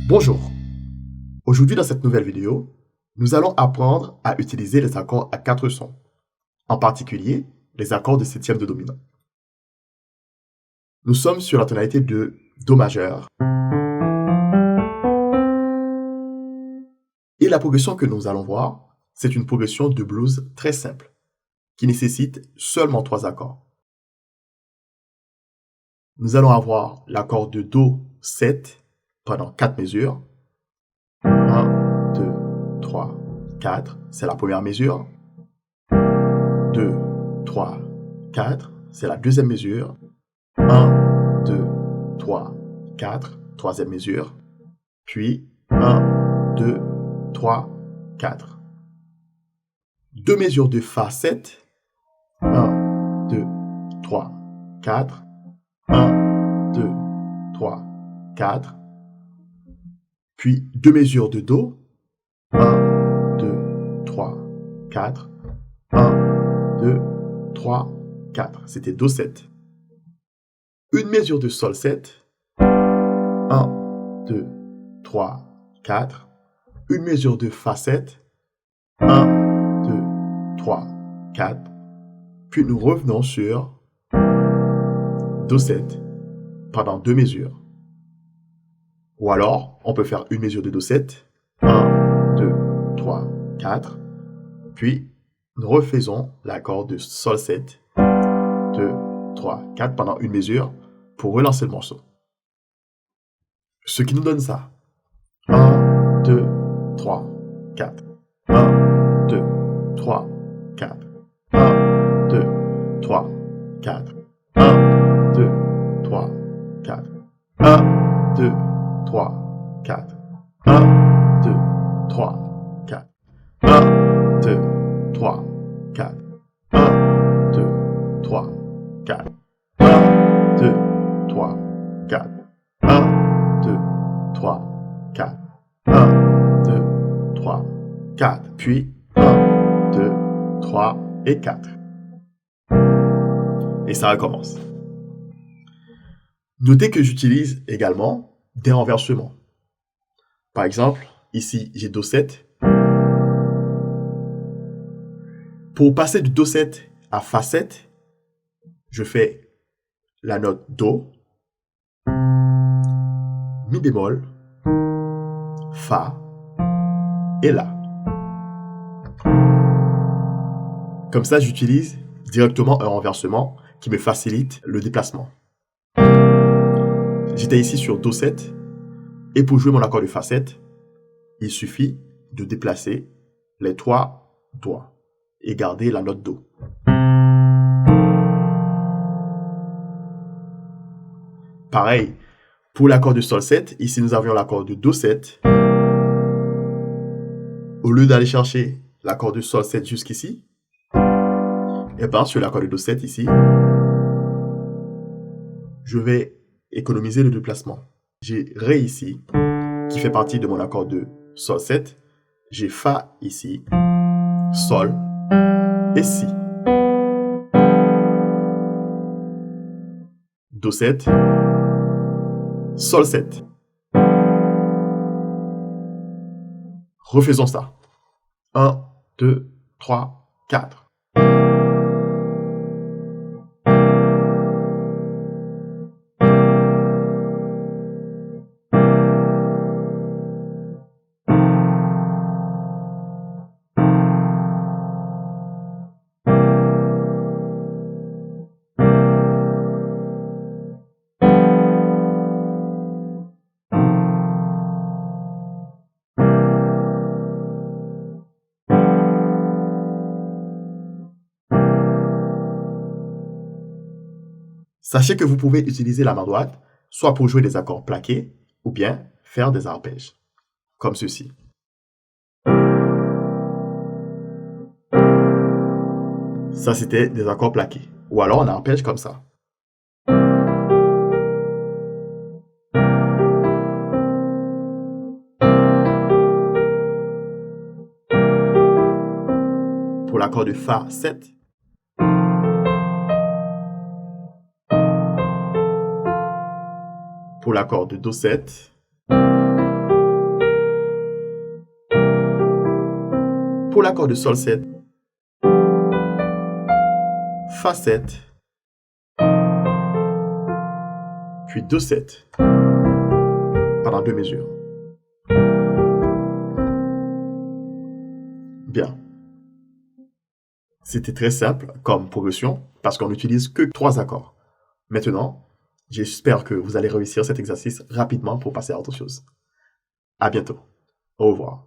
Bonjour, aujourd'hui dans cette nouvelle vidéo, nous allons apprendre à utiliser les accords à 4 sons, en particulier les accords de septième de dominant. Nous sommes sur la tonalité de Do majeur et la progression que nous allons voir, c'est une progression de blues très simple qui nécessite seulement 3 accords. Nous allons avoir l'accord de Do 7 pendant 4 mesures. 1, 2, 3, 4, c'est la première mesure. 2, 3, 4, c'est la deuxième mesure. 1, 2, 3, 4, troisième mesure. Puis 1, 2, 3, 4. Deux mesures de Fa 7. 1, 2, 3, 4. 1, 2, 3, 4. Puis deux mesures de Do. 1, 2, 3, 4. 1, 2, 3, 4. C'était Do 7. Une mesure de Sol 7. 1, 2, 3, 4. Une mesure de Fa 7. 1, 2, 3, 4. Puis nous revenons sur Do 7 pendant deux mesures. Ou alors, on peut faire une mesure de Do 7. 1, 2, 3, 4. Puis, nous refaisons l'accord de Sol 7. 2, 3, 4 pendant une mesure pour relancer le morceau. Ce qui nous donne ça. 1, 2, 3, 4. 1, 2, 3, 4. 1, 2, 3, 4. 1, 2, 3, 4. 1, 2, 3, 4. 1, 2, 3, 4. 1, 2, 3, 4. 1, 2, 3, 4. 1, 2, 3, 4. 1, 2, 3, 4. 1, 2, 3, 4. Puis 1, 2, 3 et 4. Et ça recommence. Notez que j'utilise également des renversements. Par exemple, ici j'ai Do 7. Pour passer de Do 7 à Fa 7, je fais la note Do, Mi bémol, Fa et La. Comme ça, j'utilise directement un renversement qui me facilite le déplacement. J'étais ici sur Do 7 et pour jouer mon accord de Fa 7, il suffit de déplacer les 3 doigts et garder la note Do. Pareil, pour l'accord de Sol 7, ici nous avions l'accord de Do 7. Au lieu d'aller chercher l'accord de Sol 7 jusqu'ici, et bien sur l'accord de Do 7 ici, je vais économiser le déplacement. J'ai Ré ici, qui fait partie de mon accord de Sol 7. J'ai Fa ici, Sol et Si. Do 7, Sol 7. Refaisons ça. 1, 2, 3, 4. Sachez que vous pouvez utiliser la main droite soit pour jouer des accords plaqués ou bien faire des arpèges, comme ceci. Ça, c'était des accords plaqués. Ou alors, on arpège comme ça. Pour l'accord de Fa 7. Pour l'accord de Do 7. Pour l'accord de Sol 7. Fa 7. Puis Do 7. Pendant 2 mesures. Bien. C'était très simple comme progression parce qu'on n'utilise que 3 accords. Maintenant, j'espère que vous allez réussir cet exercice rapidement pour passer à autre chose. À bientôt. Au revoir.